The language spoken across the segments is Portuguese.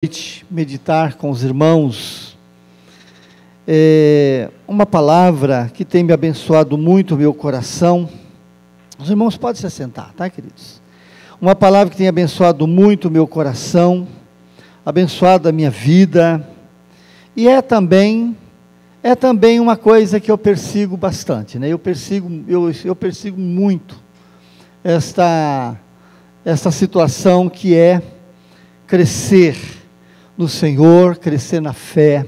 noite meditar com os irmãos uma palavra que tem me abençoado muito o meu coração. Os irmãos podem se assentar, tá, queridos? Uma palavra que tem abençoado muito o meu coração, abençoado a minha vida, e é também uma coisa que eu persigo bastante, né? Eu persigo muito esta situação que é crescer no Senhor, crescer na fé.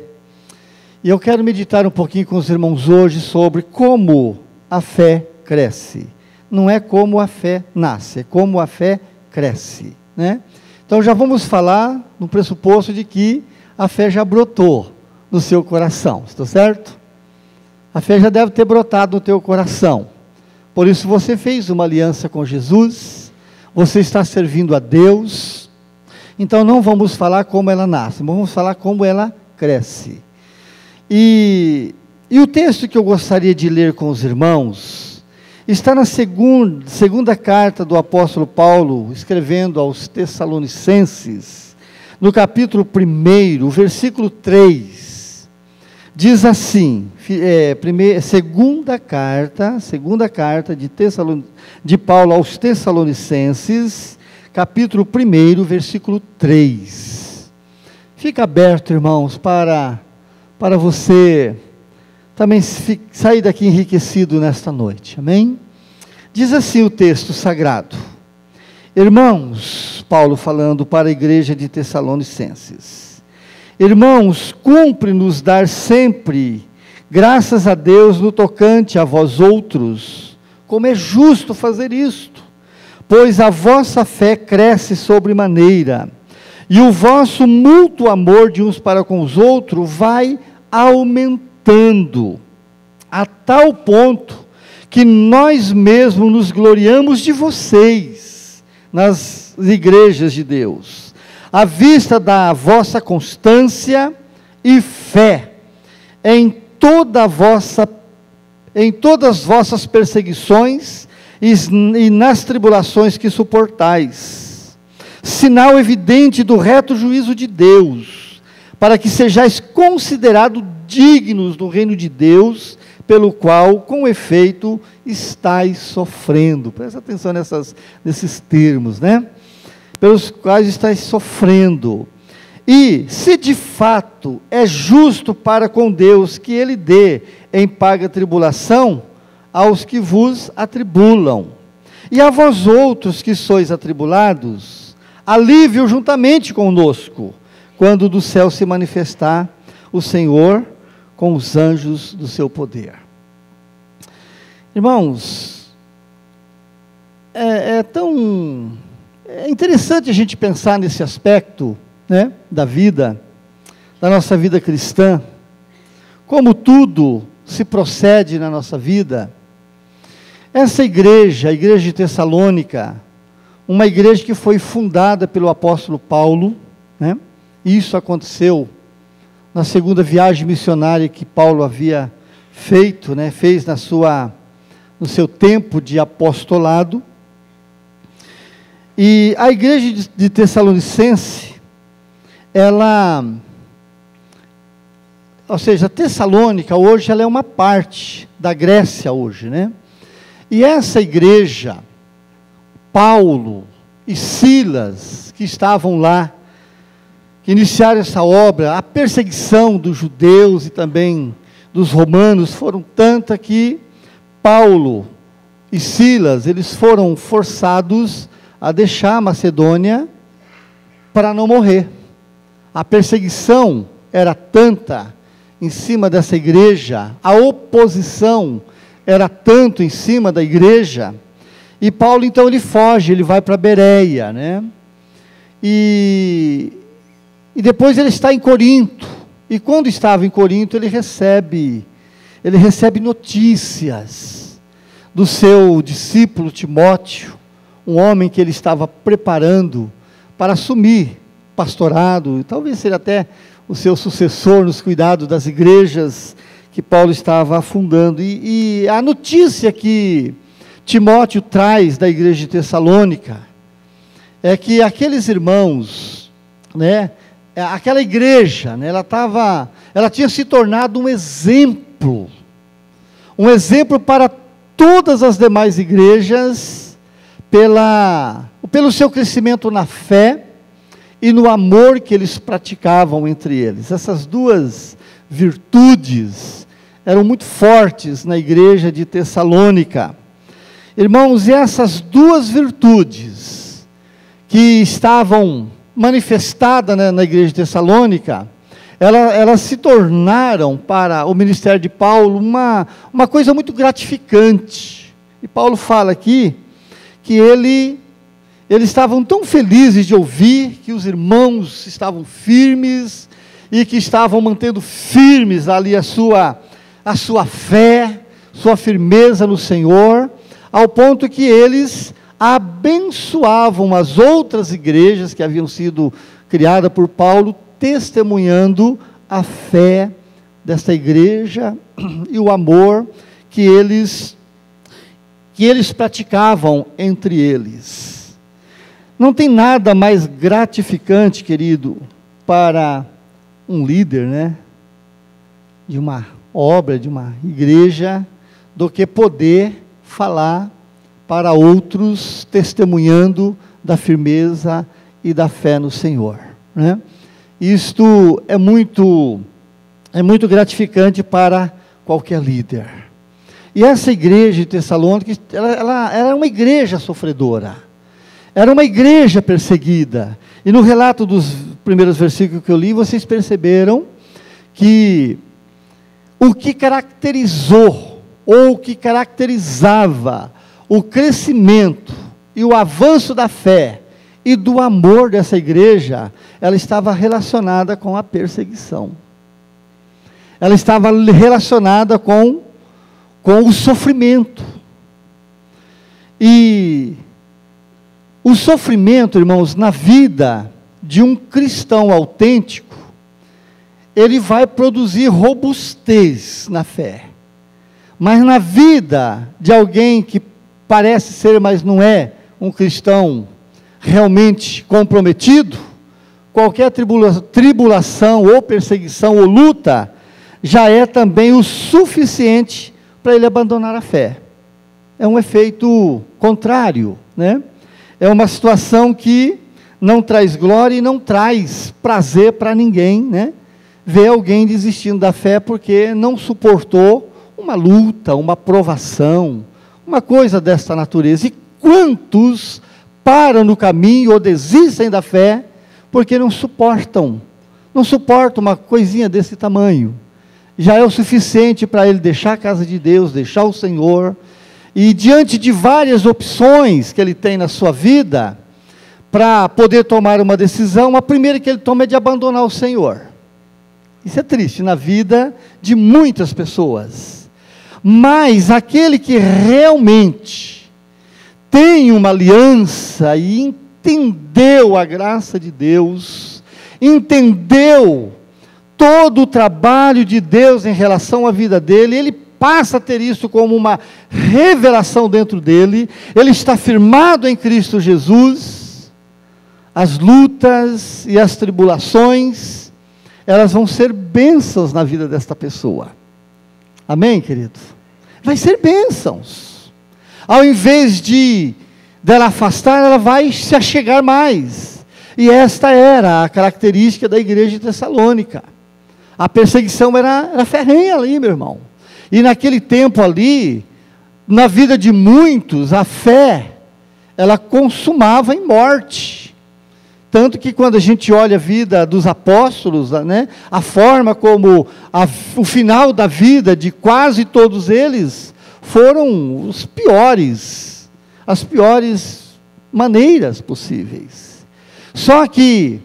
E eu quero meditar um pouquinho com os irmãos hoje sobre como a fé cresce. Não é como a fé nasce, é como a fé cresce, né? Então já vamos falar no pressuposto de que a fé já brotou no seu coração, está certo? A fé já deve ter brotado no teu coração. Por isso você fez uma aliança com Jesus, você está servindo a Deus. Então não vamos falar como ela nasce, vamos falar como ela cresce. E o texto que eu gostaria de ler com os irmãos está na segunda carta do apóstolo Paulo, escrevendo aos Tessalonicenses, no capítulo 1, versículo 3, diz assim, segunda carta de Paulo aos Tessalonicenses, capítulo 1, versículo 3. Fica aberto, irmãos, para você também sair daqui enriquecido nesta noite, amém? Diz assim o texto sagrado: irmãos, Paulo falando para a igreja de Tessalonicenses, irmãos, cumpre-nos dar sempre graças a Deus no tocante a vós outros, como é justo fazer isto, pois a vossa fé cresce sobremaneira, e o vosso mútuo amor de uns para com os outros vai aumentando, a tal ponto que nós mesmos nos gloriamos de vocês, nas igrejas de Deus, à vista da vossa constância e fé, em todas as vossas perseguições, e nas tribulações que suportais, sinal evidente do reto juízo de Deus, para que sejais considerados dignos do reino de Deus, pelo qual, com efeito, estáis sofrendo. Presta atenção nesses termos, né? Pelos quais estáis sofrendo. E, se de fato é justo para com Deus que Ele dê em paga tribulação aos que vos atribulam, e a vós outros que sois atribulados, alívio juntamente conosco, quando do céu se manifestar o Senhor com os anjos do seu poder. Irmãos, é interessante a gente pensar nesse aspecto, né, da vida, da nossa vida cristã, como tudo se procede na nossa vida. Essa igreja, a igreja de Tessalônica, uma igreja que foi fundada pelo apóstolo Paulo, né? Isso aconteceu na segunda viagem missionária que Paulo havia feito, né? Fez no seu tempo de apostolado. E a igreja de Tessalonicense, Tessalônica hoje ela é uma parte da Grécia hoje, né? E essa igreja, Paulo e Silas, que estavam lá, que iniciaram essa obra, a perseguição dos judeus e também dos romanos foram tanta que Paulo e Silas, eles foram forçados a deixar a Macedônia para não morrer. A perseguição era tanta em cima dessa igreja, a oposição era tanto em cima da igreja, e Paulo então ele foge, ele vai para Bereia, né? E depois ele está em Corinto, e quando estava em Corinto ele recebe notícias do seu discípulo Timóteo, um homem que ele estava preparando para assumir pastorado, e talvez seja até o seu sucessor nos cuidados das igrejas que Paulo estava fundando. E a notícia que Timóteo traz da igreja de Tessalônica é que aqueles irmãos, né, aquela igreja, né, ela tinha se tornado um exemplo para todas as demais igrejas, pelo seu crescimento na fé e no amor que eles praticavam entre eles. Essas duas virtudes eram muito fortes na igreja de Tessalônica. Irmãos, e essas duas virtudes que estavam manifestadas, né, na igreja de Tessalônica, elas se tornaram para o ministério de Paulo uma coisa muito gratificante. E Paulo fala aqui que eles estavam tão felizes de ouvir que os irmãos estavam firmes e que estavam mantendo firmes ali a sua fé, sua firmeza no Senhor, ao ponto que eles abençoavam as outras igrejas que haviam sido criadas por Paulo, testemunhando a fé desta igreja e o amor que eles praticavam entre eles. Não tem nada mais gratificante, querido, para um líder, né, de uma obra, de uma igreja, do que poder falar para outros, testemunhando da firmeza e da fé no Senhor, né? Isto é muito gratificante para qualquer líder. E essa igreja de Tessalônica, ela era uma igreja sofredora, era uma igreja perseguida. E no relato dos primeiros versículos que eu li, vocês perceberam que o que caracterizou, ou o que caracterizava o crescimento e o avanço da fé e do amor dessa igreja, ela estava relacionada com a perseguição. Ela estava relacionada com o sofrimento. E o sofrimento, irmãos, na vida de um cristão autêntico, ele vai produzir robustez na fé. Mas na vida de alguém que parece ser, mas não é, um cristão realmente comprometido, qualquer tribulação ou perseguição ou luta, já é também o suficiente para ele abandonar a fé. É um efeito contrário, né? É uma situação que não traz glória e não traz prazer para ninguém, né? Ver alguém desistindo da fé porque não suportou uma luta, uma provação, uma coisa desta natureza. E quantos param no caminho ou desistem da fé porque não suportam uma coisinha desse tamanho. Já é o suficiente para ele deixar a casa de Deus, deixar o Senhor, e diante de várias opções que ele tem na sua vida, para poder tomar uma decisão, a primeira que ele toma é de abandonar o Senhor. Isso é triste na vida de muitas pessoas. Mas aquele que realmente tem uma aliança e entendeu a graça de Deus, entendeu todo o trabalho de Deus em relação à vida dele, ele passa a ter isso como uma revelação dentro dele, ele está firmado em Cristo Jesus. As lutas e as tribulações, elas vão ser bênçãos na vida desta pessoa. Amém, querido? Vai ser bênçãos. Ao invés dela afastar, ela vai se achegar mais. E esta era a característica da igreja de Tessalônica. A perseguição era ferrenha ali, meu irmão. E naquele tempo ali, na vida de muitos, a fé, ela consumava em morte. Tanto que quando a gente olha a vida dos apóstolos, né, a forma como o final da vida de quase todos eles foram as piores maneiras possíveis. Só que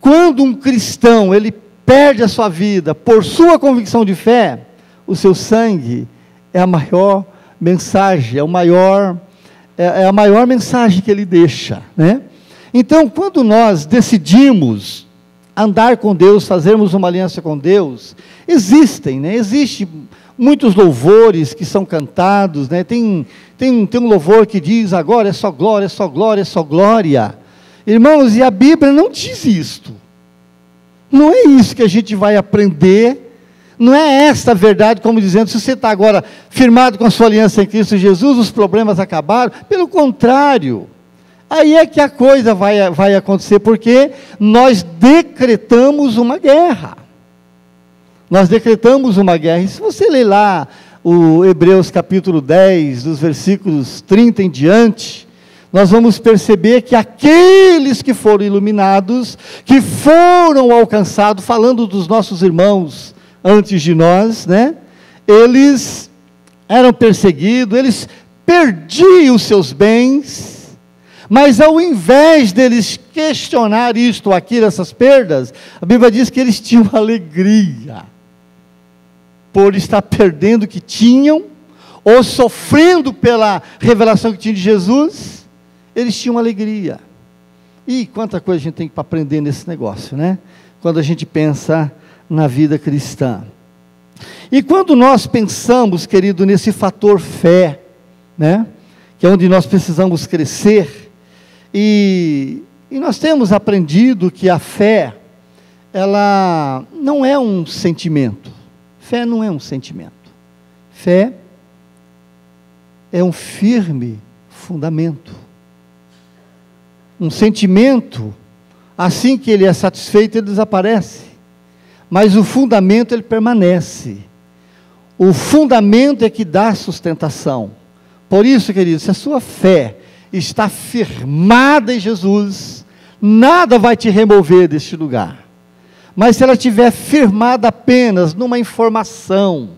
quando um cristão ele perde a sua vida por sua convicção de fé, o seu sangue é a maior mensagem, é a maior mensagem que ele deixa, né? Então, quando nós decidimos andar com Deus, fazermos uma aliança com Deus, existem muitos louvores que são cantados, né? Tem um louvor que diz, agora é só glória, é só glória, é só glória. Irmãos, e a Bíblia não diz isto. Não é isso que a gente vai aprender, não é esta a verdade, como dizendo, se você está agora firmado com a sua aliança em Cristo Jesus, os problemas acabaram. Pelo contrário, aí é que a coisa vai acontecer, porque nós decretamos uma guerra. Nós decretamos uma guerra. E se você ler lá o Hebreus capítulo 10, dos versículos 30 em diante, nós vamos perceber que aqueles que foram iluminados, que foram alcançados, falando dos nossos irmãos antes de nós, né? Eles eram perseguidos, eles perdiam os seus bens, mas ao invés deles questionar isto ou aquilo, essas perdas, a Bíblia diz que eles tinham alegria, por estar perdendo o que tinham, ou sofrendo pela revelação que tinham de Jesus, eles tinham alegria. E quanta coisa a gente tem para aprender nesse negócio, né? Quando a gente pensa na vida cristã. E quando nós pensamos, querido, nesse fator fé, né? Que é onde nós precisamos crescer, e nós temos aprendido que a fé, ela não é um sentimento. Fé não é um sentimento. Fé é um firme fundamento. Um sentimento, assim que ele é satisfeito, ele desaparece. Mas o fundamento, ele permanece. O fundamento é que dá sustentação. Por isso, querido, se a sua fé está firmada em Jesus, nada vai te remover deste lugar. Mas se ela estiver firmada apenas numa informação,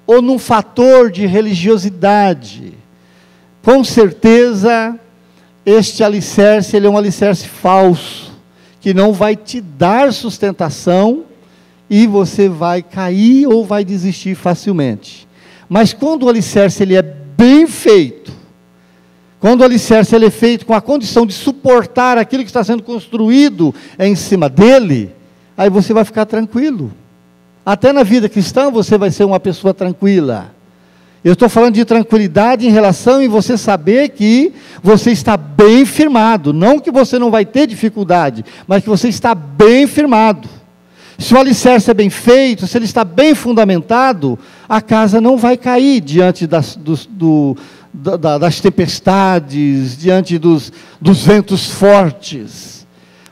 ou num fator de religiosidade, com certeza, este alicerce, ele é um alicerce falso, que não vai te dar sustentação, e você vai cair ou vai desistir facilmente. Mas quando o alicerce ele é bem feito, quando o alicerce ele é feito com a condição de suportar aquilo que está sendo construído em cima dele, aí você vai ficar tranquilo. Até na vida cristã você vai ser uma pessoa tranquila. Eu estou falando de tranquilidade em relação em você saber que você está bem firmado. Não que você não vai ter dificuldade, mas que você está bem firmado. Se o alicerce é bem feito, se ele está bem fundamentado, a casa não vai cair diante das tempestades, diante dos ventos fortes.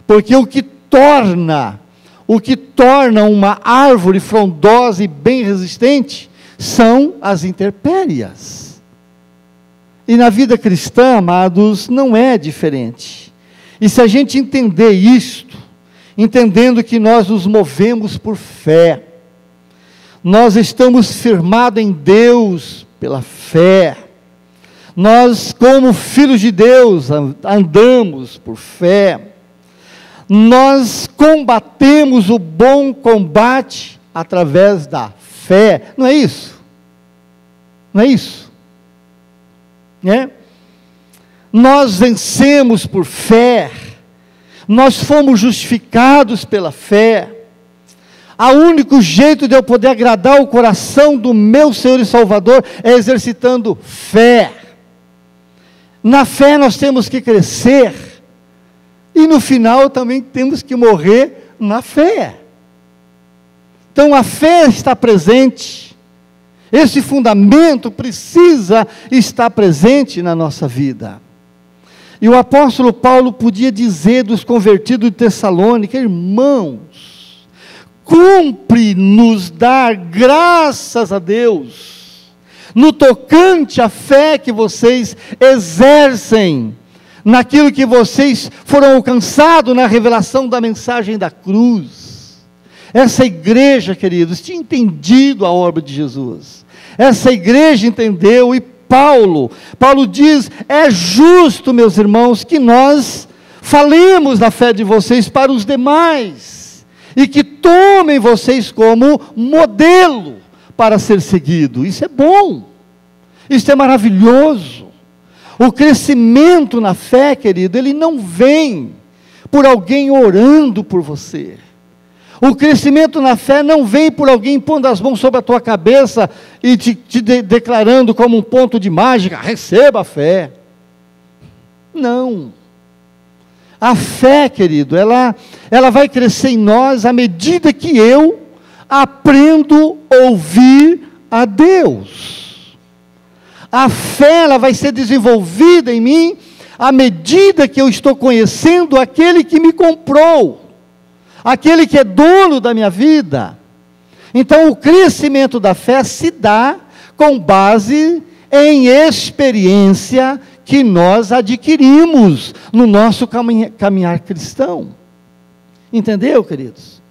Porque o que torna uma árvore frondosa e bem resistente são as intempéries. E na vida cristã, amados, não é diferente. E se a gente entender isto, entendendo que nós nos movemos por fé, nós estamos firmados em Deus pela fé, nós como filhos de Deus andamos por fé, nós combatemos o bom combate através da fé, não é isso? Não é isso? Né? Nós vencemos por fé, nós fomos justificados pela fé. O único jeito de eu poder agradar o coração do meu Senhor e Salvador é exercitando fé. Na fé nós temos que crescer, e no final também temos que morrer na fé. Então a fé está presente, esse fundamento precisa estar presente na nossa vida. E o apóstolo Paulo podia dizer dos convertidos de Tessalônica: irmãos, cumpre-nos dar graças a Deus, no tocante à fé que vocês exercem, naquilo que vocês foram alcançados na revelação da mensagem da cruz. Essa igreja, queridos, tinha entendido a obra de Jesus. Essa igreja entendeu, e Paulo diz: é justo, meus irmãos, que nós falemos da fé de vocês para os demais, e que tomem vocês como modelo para ser seguido. Isso é bom, isso é maravilhoso. O crescimento na fé, querido, ele não vem por alguém orando por você. O crescimento na fé não vem por alguém pondo as mãos sobre a tua cabeça e te declarando como um ponto de mágica: receba a fé. Não. A fé, querido, ela vai crescer em nós à medida que eu aprendo a ouvir a Deus. A fé, ela vai ser desenvolvida em mim à medida que eu estou conhecendo aquele que me comprou, aquele que é dono da minha vida. Então, o crescimento da fé se dá com base em experiência que nós adquirimos no nosso caminhar cristão. Entendeu, queridos?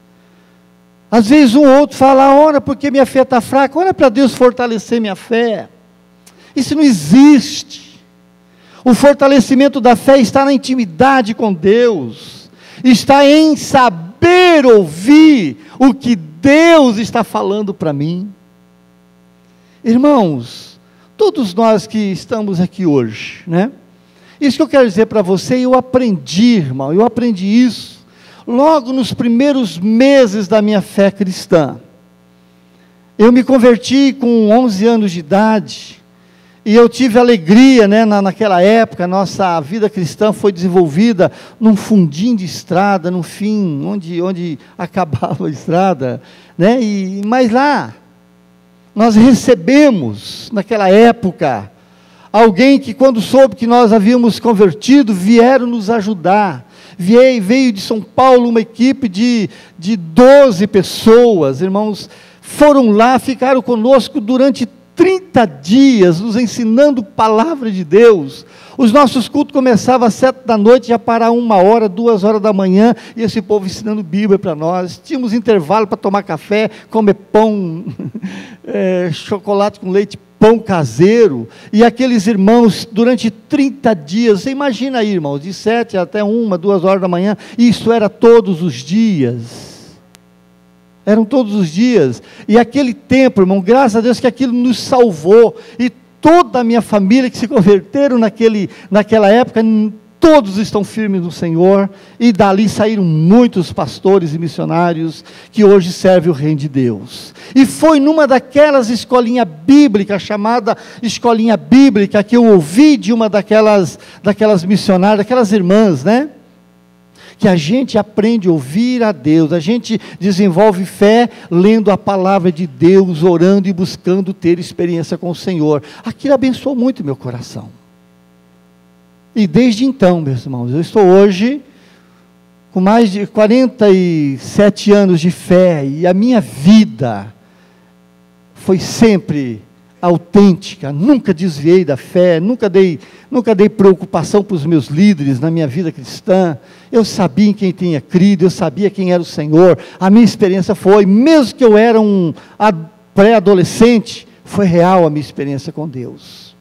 Às vezes um ou outro fala, ora, porque minha fé está fraca, ora para Deus fortalecer minha fé. Isso não existe. O fortalecimento da fé está na intimidade com Deus, está em saber ouvir o que Deus está falando para mim. Irmãos, todos nós que estamos aqui hoje, né? Isso que eu quero dizer para você, eu aprendi, irmão, eu aprendi isso logo nos primeiros meses da minha fé cristã. Eu me converti com 11 anos de idade, e eu tive alegria, né, naquela época. A nossa vida cristã foi desenvolvida num fundinho de estrada, no fim, onde acabava a estrada, né, mas lá, nós recebemos, naquela época, alguém que quando soube que nós havíamos convertido, vieram nos ajudar. Veio de São Paulo uma equipe de 12 pessoas, irmãos, foram lá, ficaram conosco durante 30 dias, nos ensinando palavra de Deus. Os nossos cultos começavam às 7 da noite, ia parar 1h, 2h da manhã, e esse povo ensinando Bíblia para nós. Tínhamos intervalo para tomar café, comer pão, chocolate com leite, pão caseiro, e aqueles irmãos, durante 30 dias, você imagina aí, irmãos, de 7 até 2h da manhã, isso era todos os dias. Eram todos os dias, e aquele tempo, irmão, graças a Deus que aquilo nos salvou, e toda a minha família que se converteram naquela época, todos estão firmes no Senhor, e dali saíram muitos pastores e missionários, que hoje servem o reino de Deus. E foi numa daquelas escolinhas bíblicas, chamada escolinha bíblica, que eu ouvi de uma daquelas missionárias, daquelas irmãs, né? Que a gente aprende a ouvir a Deus, a gente desenvolve fé lendo a palavra de Deus, orando e buscando ter experiência com o Senhor. Aquilo abençoou muito meu coração. E desde então, meus irmãos, eu estou hoje com mais de 47 anos de fé, e a minha vida foi sempre autêntica, nunca desviei da fé, nunca dei preocupação para os meus líderes na minha vida cristã. Eu sabia em quem tinha crido, eu sabia quem era o Senhor. A minha experiência foi, mesmo que eu era um pré-adolescente, foi real a minha experiência com Deus.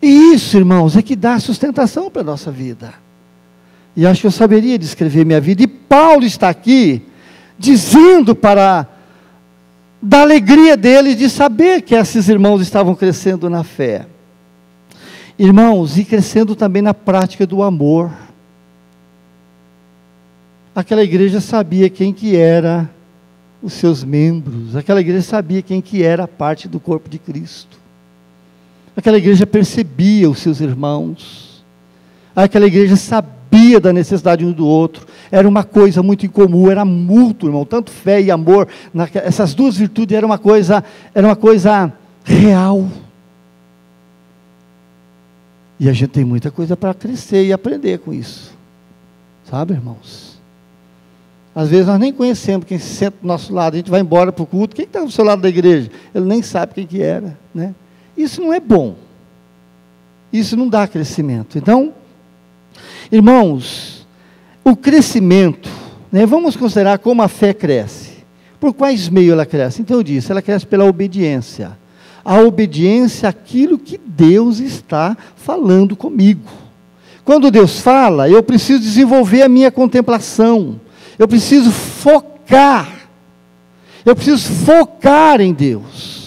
E isso, irmãos, é que dá sustentação para a nossa vida. E acho que eu saberia descrever minha vida, e Paulo está aqui dizendo da alegria dele de saber que esses irmãos estavam crescendo na fé. Irmãos, e crescendo também na prática do amor. Aquela igreja sabia quem que era os seus membros, aquela igreja sabia quem que era a parte do corpo de Cristo. Aquela igreja percebia os seus irmãos, aquela igreja sabia da necessidade um do outro, era uma coisa muito incomum, era mútuo, irmão, tanto fé e amor, essas duas virtudes era uma coisa real. E a gente tem muita coisa para crescer e aprender com isso, sabe, irmãos? Às vezes nós nem conhecemos quem se senta do nosso lado, a gente vai embora para o culto, quem está do seu lado da igreja? Ele nem sabe quem que era, né? Isso não é bom, isso não dá crescimento. Então, irmãos, o crescimento, né, vamos considerar como a fé cresce. Por quais meios ela cresce? Então eu disse, ela cresce pela obediência. A obediência àquilo que Deus está falando comigo. Quando Deus fala, eu preciso desenvolver a minha contemplação. Eu preciso focar. Eu preciso focar em Deus.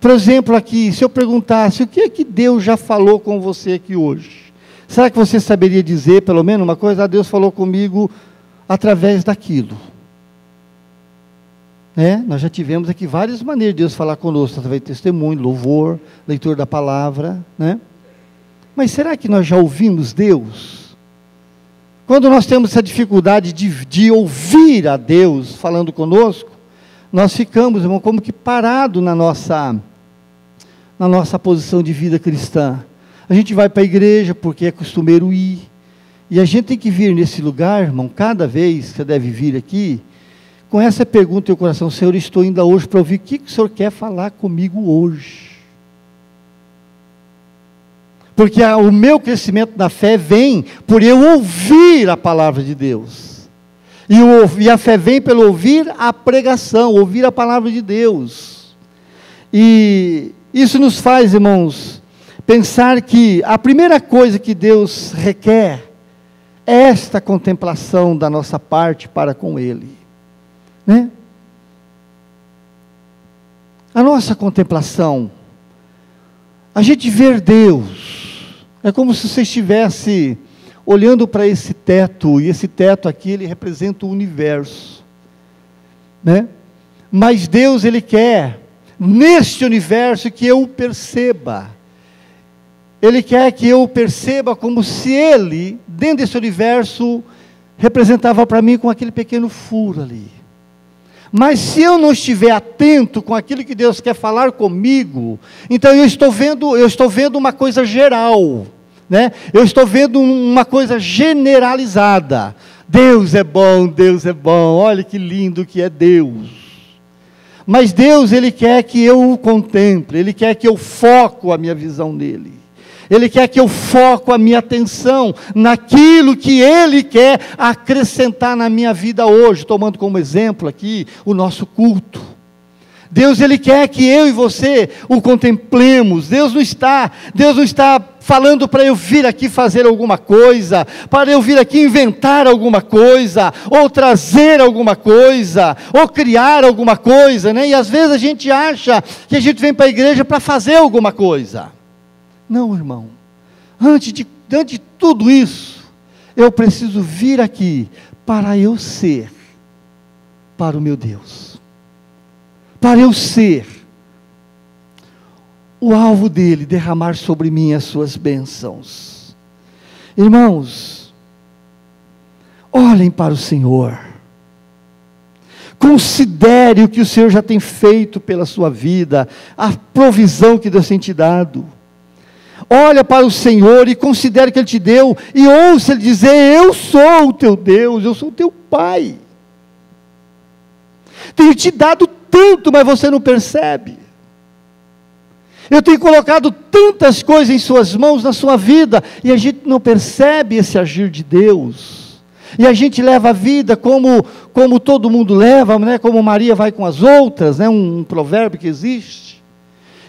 Por exemplo, aqui, se eu perguntasse, o que é que Deus já falou com você aqui hoje? Será que você saberia dizer, pelo menos uma coisa? Deus falou comigo através daquilo. Nós já tivemos aqui várias maneiras de Deus falar conosco, através de testemunho, louvor, leitura da palavra, né? Mas será que nós já ouvimos Deus? Quando nós temos essa dificuldade de ouvir a Deus falando conosco, nós ficamos, irmão, como que parados na nossa posição de vida cristã. A gente vai para a igreja porque é costumeiro ir, e a gente tem que vir nesse lugar, irmão, cada vez que você deve vir aqui, com essa pergunta no teu coração: Senhor, estou indo hoje para ouvir o que o Senhor quer falar comigo hoje. Porque o meu crescimento na fé vem por eu ouvir a palavra de Deus. E a fé vem pelo ouvir a pregação, ouvir a palavra de Deus. E isso nos faz, irmãos, pensar que a primeira coisa que Deus requer é esta contemplação da nossa parte para com Ele. Né? A nossa contemplação, a gente ver Deus, é como se você estivesse olhando para esse teto, e esse teto aqui, ele representa o universo, né? Mas Deus, Ele quer, neste universo, que eu o perceba. Ele quer que eu o perceba como se Ele, dentro desse universo, representava para mim com aquele pequeno furo ali. Mas se eu não estiver atento com aquilo que Deus quer falar comigo, então eu estou vendo uma coisa geral, né? Eu estou vendo uma coisa generalizada. Deus é bom, olha que lindo que é Deus. Mas Deus, Ele quer que eu o contemple, Ele quer que eu foco a minha visão nele. Ele quer que eu foco a minha atenção naquilo que Ele quer acrescentar na minha vida hoje, tomando como exemplo aqui o nosso culto. Deus, Ele quer que eu e você o contemplemos. Deus não está falando para eu vir aqui fazer alguma coisa, para eu vir aqui inventar alguma coisa, ou trazer alguma coisa, ou criar alguma coisa, né? E às vezes a gente acha que a gente vem para a igreja para fazer alguma coisa. Não, irmão, antes de tudo isso, eu preciso vir aqui para eu ser para o meu Deus, para eu ser o alvo dele, derramar sobre mim as suas bênçãos. Irmãos, olhem para o Senhor, considere o que o Senhor já tem feito pela sua vida, a provisão que Deus tem te dado. Olha para o Senhor e considere que Ele te deu, e ouça Ele dizer: eu sou o teu Deus, eu sou o teu Pai. Tenho te dado tanto, mas você não percebe. Eu tenho colocado tantas coisas em suas mãos, na sua vida, e a gente não percebe esse agir de Deus. E a gente leva a vida como todo mundo leva, né? Como Maria vai com as outras, né? Um provérbio que existe.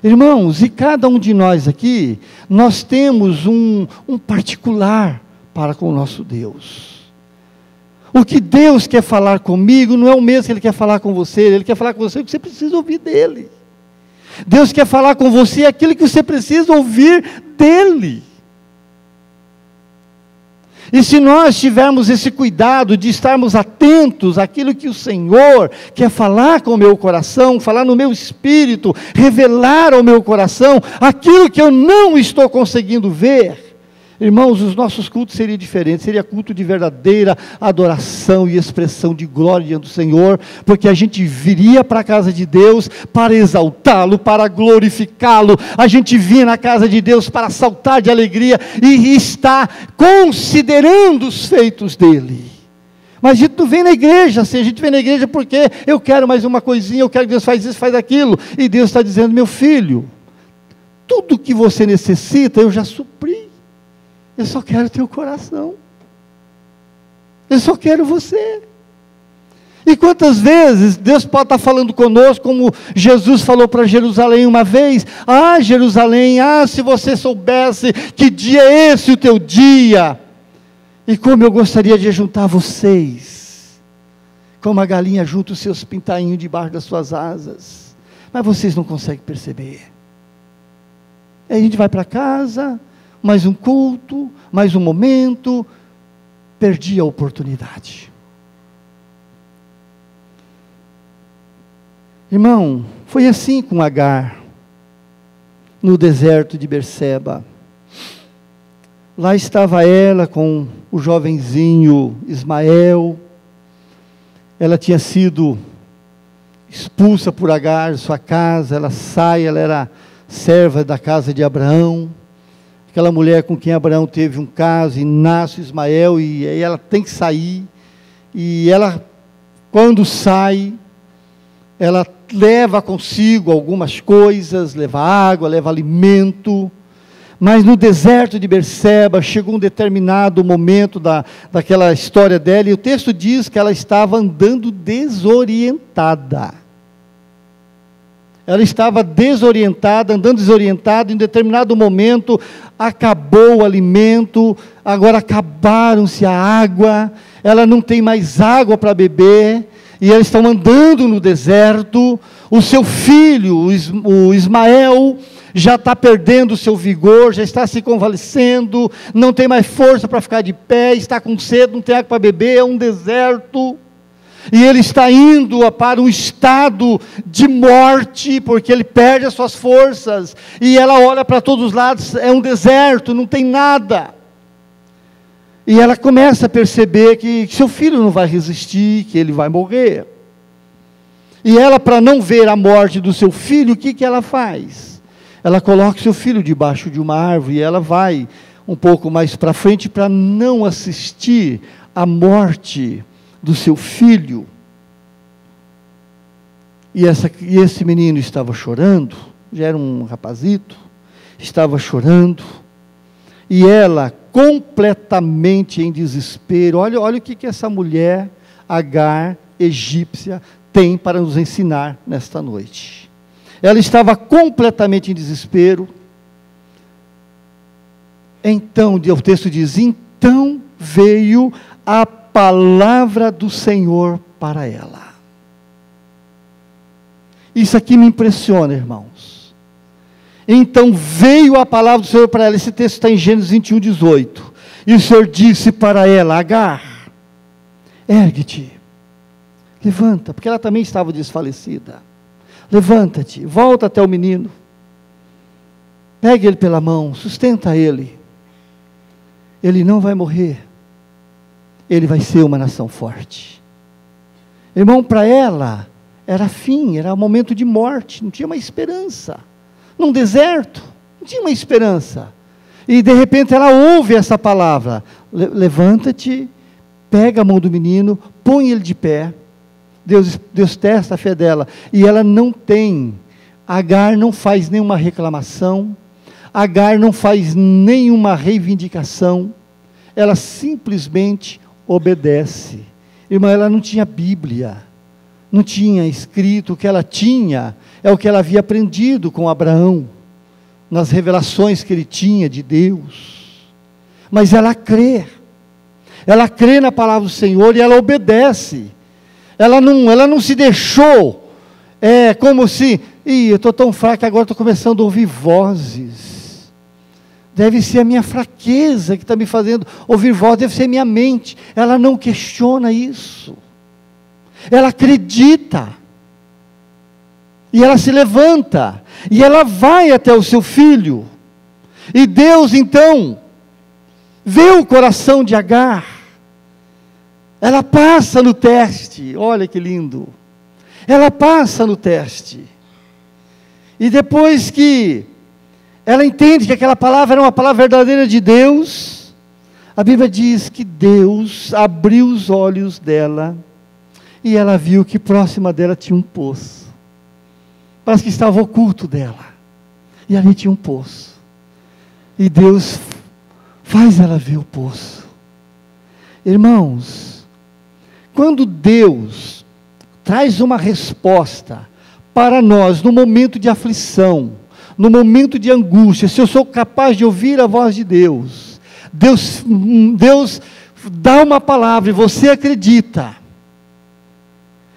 Irmãos, e cada um de nós aqui, nós temos um particular para com o nosso Deus. O que Deus quer falar comigo não é o mesmo que Ele quer falar com você. Ele quer falar com você o que você precisa ouvir dEle. Deus quer falar com você aquilo que você precisa ouvir dEle. E se nós tivermos esse cuidado de estarmos atentos àquilo que o Senhor quer falar com o meu coração, falar no meu espírito, revelar ao meu coração aquilo que eu não estou conseguindo ver, irmãos, os nossos cultos seriam diferentes, seria culto de verdadeira adoração e expressão de glória diante do Senhor, porque a gente viria para a casa de Deus para exaltá-lo, para glorificá-lo, a gente vinha na casa de Deus para saltar de alegria e estar considerando os feitos dEle. Mas a gente não vem na igreja assim, a gente vem na igreja porque eu quero mais uma coisinha, eu quero que Deus faz isso, faz aquilo, e Deus está dizendo: meu filho, tudo que você necessita eu já supri. Eu só quero teu coração. Eu só quero você. E quantas vezes Deus pode estar falando conosco, como Jesus falou para Jerusalém uma vez: ah, Jerusalém, se você soubesse que dia é esse o teu dia, e como eu gostaria de juntar vocês, como a galinha junta os seus pintainhos debaixo das suas asas, mas vocês não conseguem perceber. Aí a gente vai para casa, mais um culto, mais um momento, perdi a oportunidade. Irmão, foi assim com Agar, no deserto de Berseba. Lá estava ela com o jovenzinho Ismael. Ela tinha sido expulsa por Agar de sua casa. Ela sai, ela era serva da casa de Abraão. Aquela mulher com quem Abraão teve um caso, e nasce Ismael, e aí ela tem que sair. E ela, quando sai, ela leva consigo algumas coisas, leva água, leva alimento. Mas no deserto de Berseba, chegou um determinado momento daquela história dela, e o texto diz que ela estava andando desorientada. Ela estava desorientada, andando desorientada, em determinado momento, acabou o alimento, agora acabaram-se a água, ela não tem mais água para beber, e eles estão andando no deserto. O seu filho, o Ismael, já está perdendo o seu vigor, já está se convalescendo, não tem mais força para ficar de pé, está com sede, não tem água para beber, é um deserto, e ele está indo para um estado de morte, porque ele perde as suas forças, e ela olha para todos os lados, é um deserto, não tem nada, e ela começa a perceber que seu filho não vai resistir, que ele vai morrer, e ela, para não ver a morte do seu filho, o que ela faz? Ela coloca seu filho debaixo de uma árvore, e ela vai um pouco mais para frente para não assistir à morte do seu filho. E esse menino estava chorando, já era um rapazito, estava chorando, e ela completamente em desespero. Olha o que essa mulher, Agar, egípcia, tem para nos ensinar nesta noite. Ela estava completamente em desespero. Então, o texto diz, então veio a palavra do Senhor para ela. Isso aqui me impressiona, irmãos. Então veio a palavra do Senhor para ela. Esse texto está em Gênesis 21, 18. E o Senhor disse para ela, Agar, ergue-te, levanta, porque ela também estava desfalecida. Levanta-te, volta até o menino, pegue ele pela mão, sustenta ele não vai morrer, ele vai ser uma nação forte. Irmão, para ela, era fim, era um momento de morte, não tinha uma esperança, num deserto, não tinha uma esperança, e de repente ela ouve essa palavra, levanta-te, pega a mão do menino, põe ele de pé. Deus testa a fé dela, e ela não tem, Agar não faz nenhuma reclamação, Agar não faz nenhuma reivindicação, ela simplesmente obedece. Irmã, ela não tinha Bíblia, não tinha escrito, o que ela tinha, é o que ela havia aprendido com Abraão, nas revelações que ele tinha de Deus, mas ela crê na palavra do Senhor, e ela obedece. Ela não se deixou, como se, eu estou tão fraca, agora estou começando a ouvir vozes, deve ser a minha fraqueza que está me fazendo ouvir vozes, deve ser a minha mente. Ela não questiona isso, ela acredita, e ela se levanta, e ela vai até o seu filho, e Deus então, vê o coração de Agar, ela passa no teste, olha que lindo, ela passa no teste, e depois que ela entende que aquela palavra era uma palavra verdadeira de Deus, a Bíblia diz que Deus abriu os olhos dela, e ela viu que próxima dela tinha um poço, parece que estava oculto dela, e ali tinha um poço, e Deus faz ela ver o poço. Irmãos, quando Deus traz uma resposta para nós, no momento de aflição, no momento de angústia, se eu sou capaz de ouvir a voz de Deus, Deus dá uma palavra e você acredita,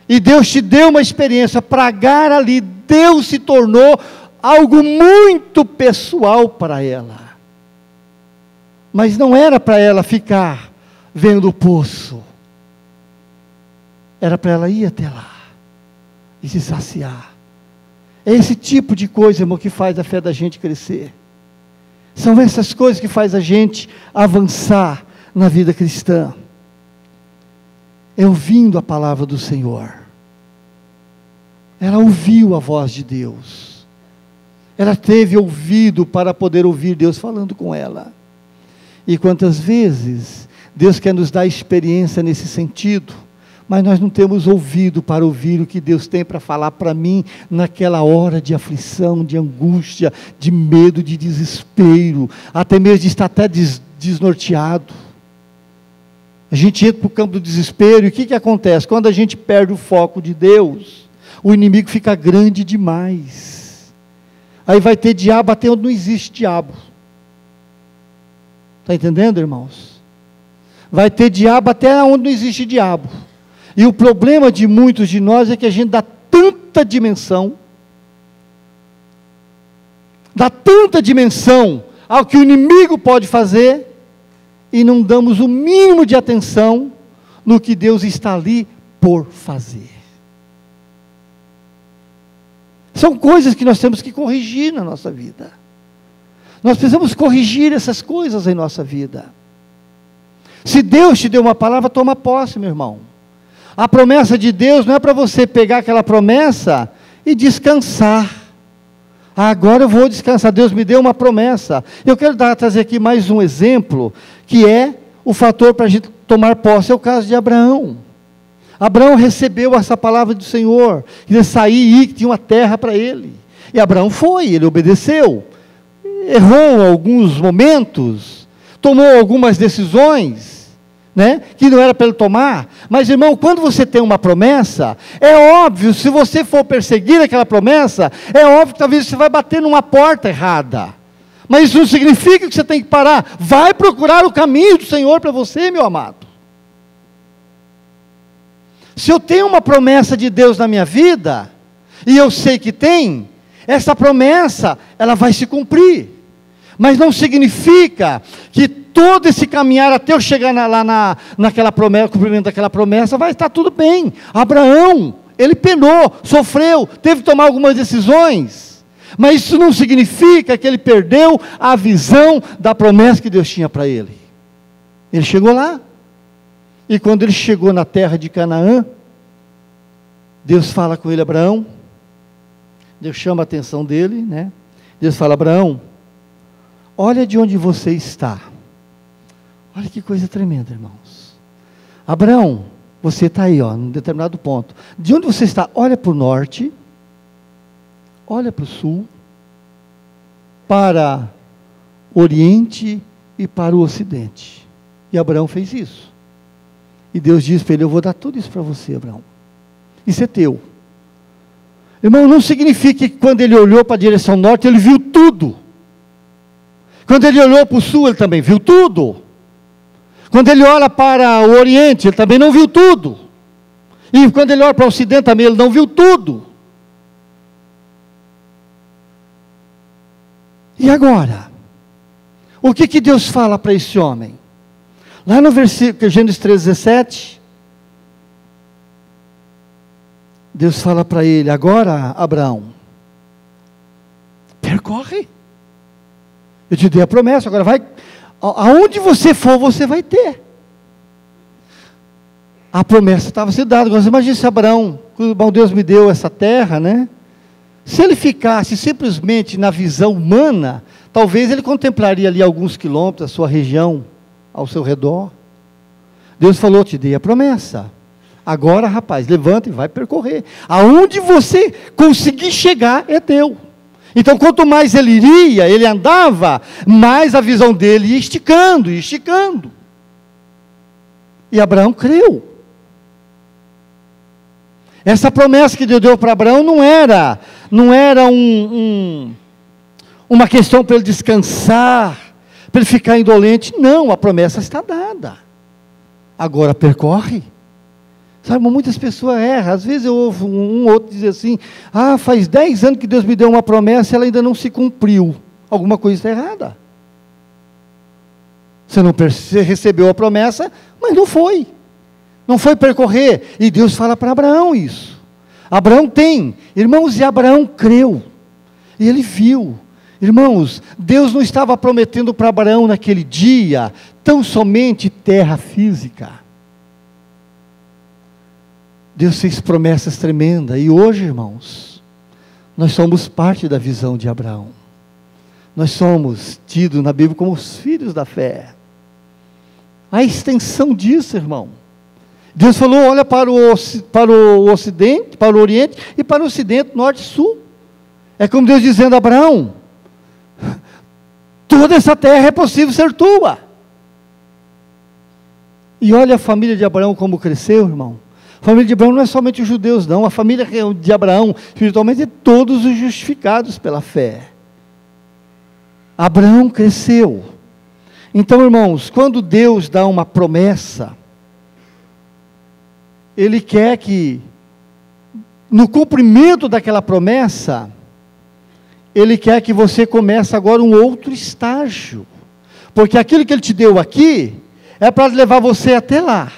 e Deus te deu uma experiência, para Agar ali, Deus se tornou algo muito pessoal para ela, mas não era para ela ficar vendo o poço, era para ela ir até lá, e se saciar. É esse tipo de coisa, irmão, que faz a fé da gente crescer. São essas coisas que faz a gente avançar na vida cristã. É ouvindo a palavra do Senhor. Ela ouviu a voz de Deus. Ela teve ouvido para poder ouvir Deus falando com ela. E quantas vezes Deus quer nos dar experiência nesse sentido, mas nós não temos ouvido para ouvir o que Deus tem para falar para mim naquela hora de aflição, de angústia, de medo, de desespero, até mesmo de estar até desnorteado. A gente entra para o campo do desespero, e o que acontece? Quando a gente perde o foco de Deus, o inimigo fica grande demais. Aí vai ter diabo até onde não existe diabo. Está entendendo, irmãos? Vai ter diabo até onde não existe diabo. E o problema de muitos de nós é que a gente dá tanta dimensão ao que o inimigo pode fazer, e não damos o mínimo de atenção no que Deus está ali por fazer. São coisas que nós temos que corrigir na nossa vida. Nós precisamos corrigir essas coisas em nossa vida. Se Deus te deu uma palavra, toma posse, meu irmão. A promessa de Deus não é para você pegar aquela promessa e descansar. Agora eu vou descansar, Deus me deu uma promessa. Eu quero trazer aqui mais um exemplo, que é o fator para a gente tomar posse. É o caso de Abraão. Abraão recebeu essa palavra do Senhor, que ele sair e ir, que tinha uma terra para ele. E Abraão foi, ele obedeceu. Errou em alguns momentos, tomou algumas decisões, que não era para ele tomar. Mas, irmão, quando você tem uma promessa, é óbvio, se você for perseguir aquela promessa, é óbvio que talvez você vai bater numa porta errada. Mas isso não significa que você tem que parar. Vai procurar o caminho do Senhor para você, meu amado. Se eu tenho uma promessa de Deus na minha vida, e eu sei que tem, essa promessa, ela vai se cumprir. Mas não significa que todo esse caminhar até eu chegar naquela promessa, cumprimento daquela promessa, vai estar tudo bem. Abraão, ele penou, sofreu, teve que tomar algumas decisões, mas isso não significa que ele perdeu a visão da promessa que Deus tinha para ele. Ele chegou lá, e quando ele chegou na terra de Canaã, Deus fala com ele: Abraão, Deus chama a atenção dele, Deus fala: Abraão, olha de onde você está. Olha que coisa tremenda, irmãos. Abraão, você está aí, num determinado ponto. De onde você está? Olha para o norte, olha para o sul, para o oriente e para o ocidente. E Abraão fez isso. E Deus disse para ele: eu vou dar tudo isso para você, Abraão. Isso é teu. Irmão, não significa que quando ele olhou para a direção norte, ele viu tudo. Quando ele olhou para o sul, ele também viu tudo. Quando ele olha para o oriente, ele também não viu tudo. E quando ele olha para o ocidente também, ele não viu tudo. E agora? O que Deus fala para esse homem? Lá no versículo, Gênesis 3,17, Deus fala para ele: agora, Abraão, percorre. Eu te dei a promessa, agora vai, aonde você for, você vai ter. A promessa estava sendo dada. Agora, imagine se Abraão, quando Deus me deu essa terra, se ele ficasse simplesmente na visão humana, talvez ele contemplaria ali alguns quilômetros, a sua região, ao seu redor. Deus falou: te dei a promessa. Agora, rapaz, levanta e vai percorrer. Aonde você conseguir chegar, é teu. Então, quanto mais ele iria, ele andava, mais a visão dele ia esticando, ia esticando. E Abraão creu. Essa promessa que Deus deu para Abraão não era uma questão para ele descansar, para ele ficar indolente. Não, a promessa está dada. Agora percorre. Sabe, muitas pessoas erram. Às vezes eu ouvo um ou outro dizer assim: faz 10 anos que Deus me deu uma promessa e ela ainda não se cumpriu. Alguma coisa está errada. Você recebeu a promessa, mas não foi. Não foi percorrer. E Deus fala para Abraão isso. Abraão tem. Irmãos, e Abraão creu. E ele viu. Irmãos, Deus não estava prometendo para Abraão naquele dia tão somente terra física. Deus fez promessas tremendas, e hoje, irmãos, nós somos parte da visão de Abraão. Nós somos tidos na Bíblia como os filhos da fé. A extensão disso, irmão. Deus falou, olha para o ocidente, para o oriente e para o ocidente, norte e sul. É como Deus dizendo a Abraão, toda essa terra é possível ser tua. E olha a família de Abraão como cresceu, irmão. A família de Abraão não é somente os judeus, não. A família de Abraão, espiritualmente, é todos os justificados pela fé. Abraão cresceu. Então, irmãos, quando Deus dá uma promessa, Ele quer que, no cumprimento daquela promessa, Ele quer que você comece agora um outro estágio. Porque aquilo que Ele te deu aqui, é para levar você até lá.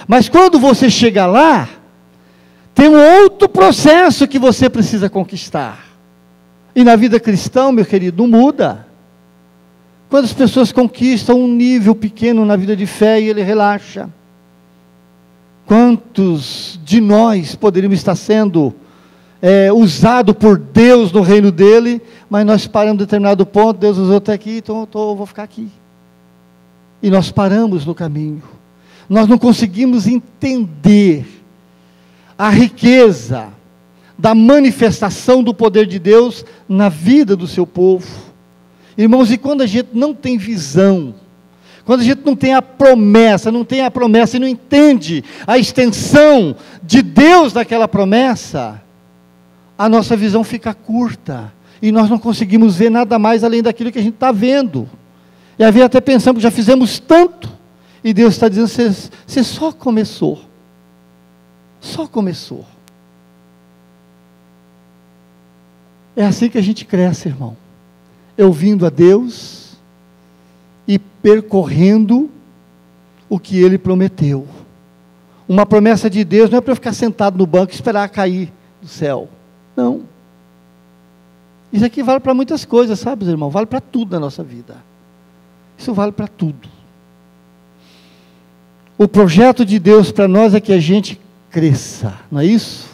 Mas quando você chega lá, tem um outro processo que você precisa conquistar. E na vida cristã, meu querido, não muda. Quando as pessoas conquistam um nível pequeno na vida de fé e ele relaxa. Quantos de nós poderíamos estar sendo usado por Deus no reino dele, mas nós paramos em determinado ponto, Deus usou até aqui, então eu vou ficar aqui. E nós paramos no caminho. Nós não conseguimos entender a riqueza da manifestação do poder de Deus na vida do seu povo. Irmãos, e quando a gente não tem visão, quando a gente não tem a promessa e não entende a extensão de Deus daquela promessa, a nossa visão fica curta, e nós não conseguimos ver nada mais além daquilo que a gente está vendo. E às vezes até pensamos que já fizemos tanto, e Deus está dizendo, você só começou. Só começou. É assim que a gente cresce, irmão. Ouvindo a Deus e percorrendo o que Ele prometeu. Uma promessa de Deus não é para eu ficar sentado no banco e esperar cair do céu. Não. Isso aqui vale para muitas coisas, sabe, irmão? Vale para tudo na nossa vida. Isso vale para tudo. O projeto de Deus para nós é que a gente cresça, não é isso?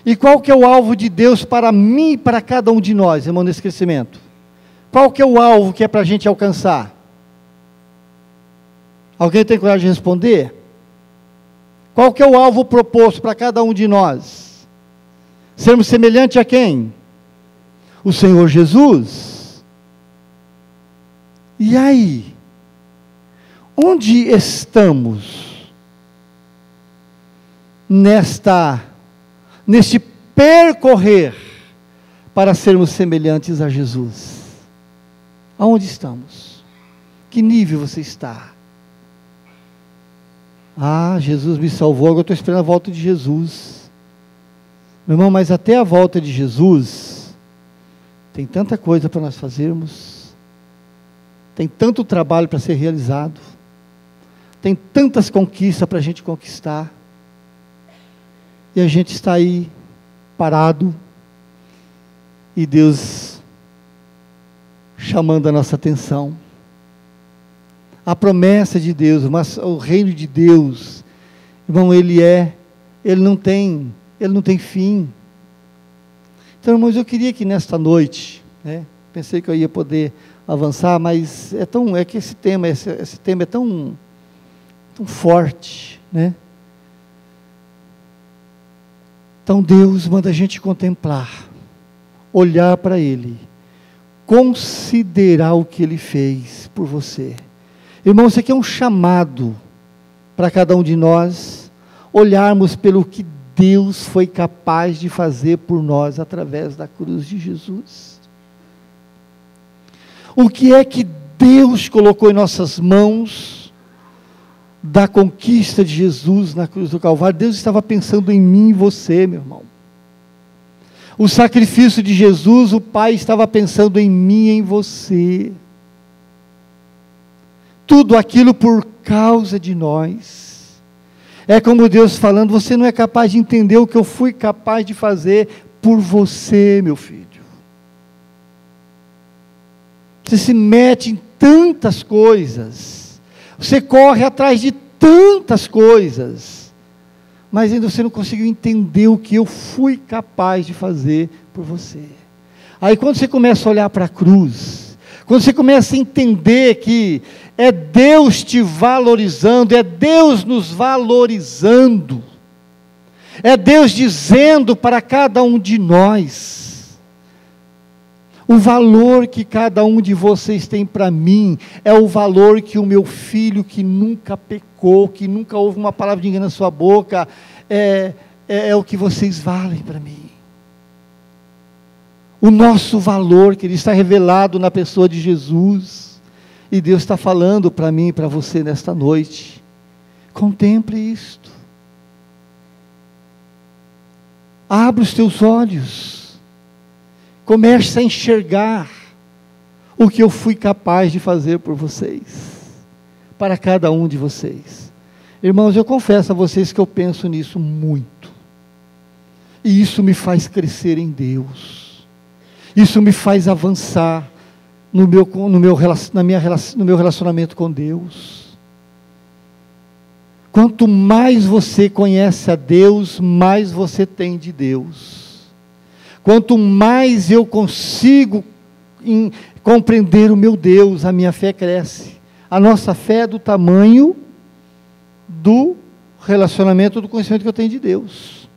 E qual que é o alvo de Deus para mim e para cada um de nós, irmão, nesse crescimento? Qual que é o alvo que é para a gente alcançar? Alguém tem coragem de responder? Qual que é o alvo proposto para cada um de nós? Sermos semelhantes a quem? O Senhor Jesus. E aí? Onde estamos neste percorrer para sermos semelhantes a Jesus? Aonde estamos? Que nível você está? Ah, Jesus me salvou, agora eu estou esperando a volta de Jesus. Meu irmão, mas até a volta de Jesus, tem tanta coisa para nós fazermos, tem tanto trabalho para ser realizado, tem tantas conquistas para a gente conquistar, e a gente está aí, parado, e Deus chamando a nossa atenção. A promessa de Deus, mas o reino de Deus, irmão, ele não tem fim. Então, irmãos, eu queria que nesta noite, pensei que eu ia poder avançar, mas é que esse tema é tão forte, né? Então Deus manda a gente contemplar, olhar para Ele, considerar o que Ele fez por você. Irmão, isso aqui é um chamado para cada um de nós, olharmos pelo que Deus foi capaz de fazer por nós, através da cruz de Jesus. O que é que Deus colocou em nossas mãos, da conquista de Jesus na cruz do Calvário? Deus estava pensando em mim e você, meu irmão. O sacrifício de Jesus, o Pai estava pensando em mim e em você. Tudo aquilo por causa de nós. É como Deus falando, você não é capaz de entender o que eu fui capaz de fazer por você, meu filho. Você se mete em tantas coisas, você corre atrás de tantas coisas, mas ainda você não conseguiu entender o que eu fui capaz de fazer por você. Aí quando você começa a olhar para a cruz, quando você começa a entender que é Deus te valorizando, é Deus nos valorizando, é Deus dizendo para cada um de nós, o valor que cada um de vocês tem para mim, é o valor que o meu filho que nunca pecou, que nunca houve uma palavra de engano na sua boca, é o que vocês valem para mim. O nosso valor, que ele está revelado na pessoa de Jesus, e Deus está falando para mim e para você nesta noite. Contemple isto. Abra os teus olhos. Comece a enxergar o que eu fui capaz de fazer por vocês, para cada um de vocês. Irmãos, eu confesso a vocês que eu penso nisso muito, e isso me faz crescer em Deus, isso me faz avançar no meu relacionamento com Deus. Quanto mais você conhece a Deus, mais você tem de Deus. Quanto mais eu consigo compreender o meu Deus, a minha fé cresce. A nossa fé é do tamanho do relacionamento, do conhecimento que eu tenho de Deus.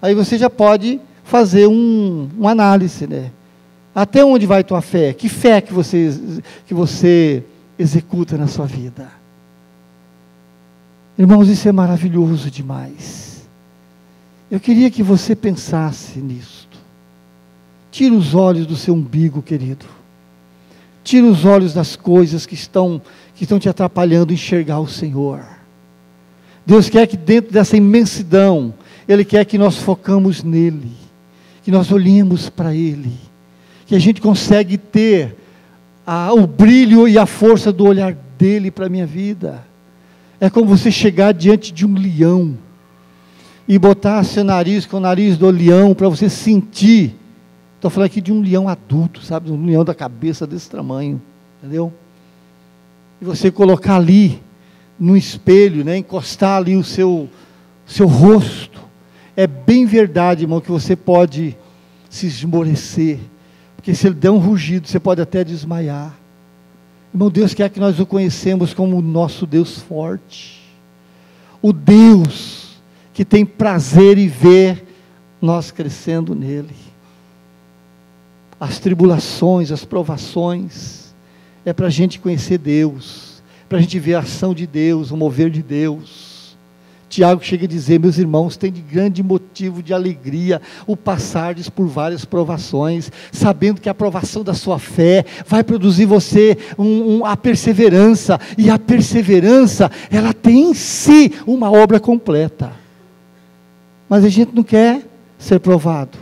Aí você já pode fazer uma análise, né? Até onde vai tua fé? Que fé que você executa na sua vida? Irmãos, isso é maravilhoso demais. Eu queria que você pensasse nisso. Tira os olhos do seu umbigo, querido. Tira os olhos das coisas que estão te atrapalhando a enxergar o Senhor. Deus quer que dentro dessa imensidão, Ele quer que nós focamos nele, que nós olhemos para Ele, que a gente consegue ter o brilho e a força do olhar dele para a minha vida. É como você chegar diante de um leão, e botar seu nariz com o nariz do leão, para você sentir. Estou falando aqui de um leão adulto, sabe? Um leão da cabeça desse tamanho, entendeu? E você colocar ali, no espelho, né? Encostar ali o seu rosto. É bem verdade, irmão, que você pode se esmorecer, porque se ele der um rugido, você pode até desmaiar. Irmão, Deus quer que nós o conhecemos como o nosso Deus forte, o Deus que tem prazer em ver nós crescendo nele. As tribulações, as provações, é para a gente conhecer Deus, para a gente ver a ação de Deus, o mover de Deus. Tiago chega a dizer: meus irmãos, tem de grande motivo de alegria o passardes por várias provações, sabendo que a provação da sua fé vai produzir você a perseverança, e a perseverança, ela tem em si uma obra completa. Mas a gente não quer ser provado.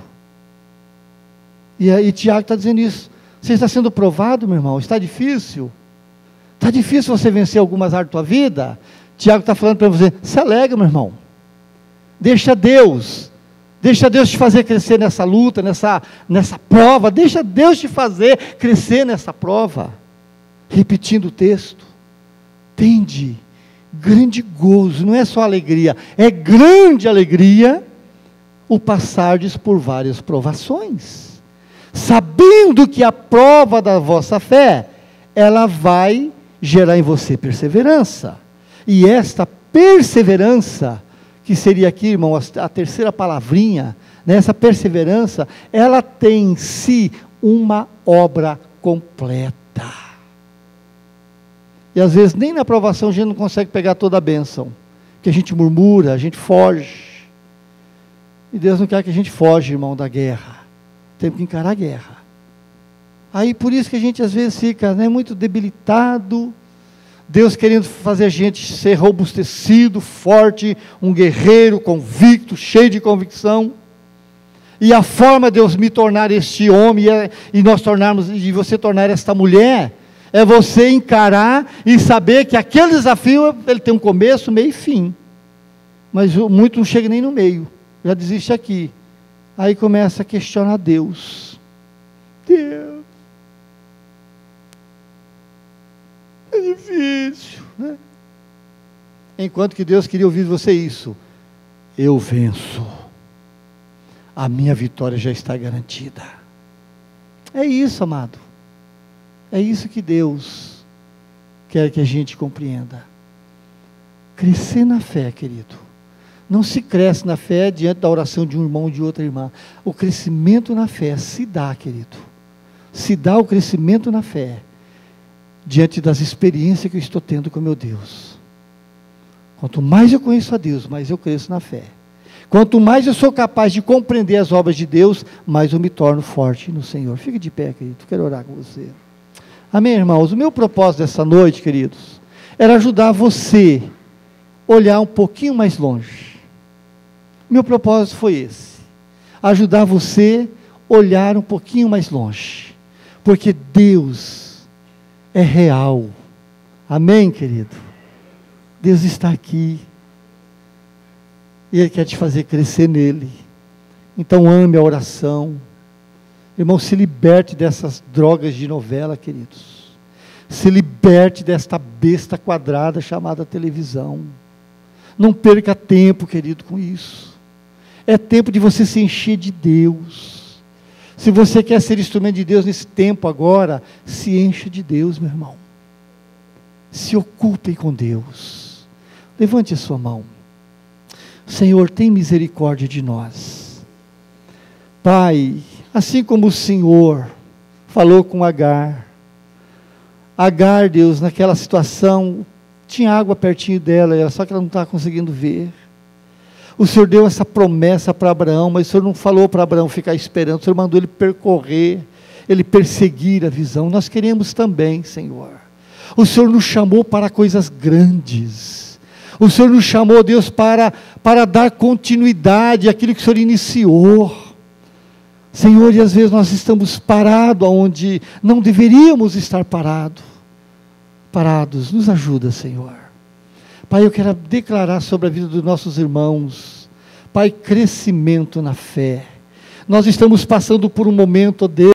E Tiago está dizendo isso. Você está sendo provado, meu irmão? Está difícil? Está difícil você vencer algumas áreas da tua vida? Tiago está falando para você: se alegra, meu irmão. Deixa Deus te fazer crescer nessa luta, nessa prova. Deixa Deus te fazer crescer nessa prova. Repetindo o texto: tende grande gozo, não é só alegria, é grande alegria o passardes por várias provações, sabendo que a prova da vossa fé, ela vai gerar em você perseverança. E esta perseverança, que seria aqui, irmão, a terceira palavrinha, nessa perseverança, ela tem em si uma obra completa. E às vezes nem na aprovação a gente não consegue pegar toda a bênção, que a gente murmura, a gente foge. E Deus não quer que a gente foge, irmão, da guerra. Temos que encarar a guerra. Aí por isso que a gente às vezes fica, né, muito debilitado. Deus querendo fazer a gente ser robustecido, forte, um guerreiro convicto, cheio de convicção. E a forma de Deus me tornar este homem e você tornar esta mulher, é você encarar e saber que aquele desafio, ele tem um começo, meio e fim. Mas muito não chega nem no meio, já desiste aqui. Aí começa a questionar Deus. Deus, enquanto que Deus queria ouvir de você isso: eu venço, a minha vitória já está garantida. É isso, amado, é isso que Deus quer que a gente compreenda. Crescer na fé, querido. Não se cresce na fé diante da oração de um irmão ou de outra irmã. O crescimento na fé se dá, querido. Se dá o crescimento na fé diante das experiências que eu estou tendo com meu Deus. Quanto mais eu conheço a Deus, mais eu cresço na fé. Quanto mais eu sou capaz de compreender as obras de Deus, mais eu me torno forte no Senhor. Fique de pé, querido, quero orar com você. Amém, irmãos? O meu propósito dessa noite, queridos, era ajudar você a olhar um pouquinho mais longe. Meu propósito foi esse: ajudar você a olhar um pouquinho mais longe, porque Deus é real. Amém, querido? Deus está aqui, e Ele quer te fazer crescer nele. Então ame a oração. Irmão, se liberte dessas drogas de novela, queridos. Se liberte desta besta quadrada chamada televisão. Não perca tempo, querido, com isso. É tempo de você se encher de Deus. Se você quer ser instrumento de Deus nesse tempo agora, se encha de Deus, meu irmão. Se ocupe com Deus. Levante a sua mão. Senhor, tem misericórdia de nós. Pai, assim como o Senhor falou com Agar. Agar, Deus, naquela situação, tinha água pertinho dela, só que ela não estava conseguindo ver. O Senhor deu essa promessa para Abraão, mas o Senhor não falou para Abraão ficar esperando. O Senhor mandou ele percorrer, ele perseguir a visão. Nós queremos também, Senhor. O Senhor nos chamou para coisas grandes. O Senhor nos chamou, Deus, para dar continuidade àquilo que o Senhor iniciou. Senhor, e às vezes nós estamos parados onde não deveríamos estar parados. Nos ajuda, Senhor. Pai, eu quero declarar sobre a vida dos nossos irmãos, Pai, crescimento na fé. Nós estamos passando por um momento, ó Deus,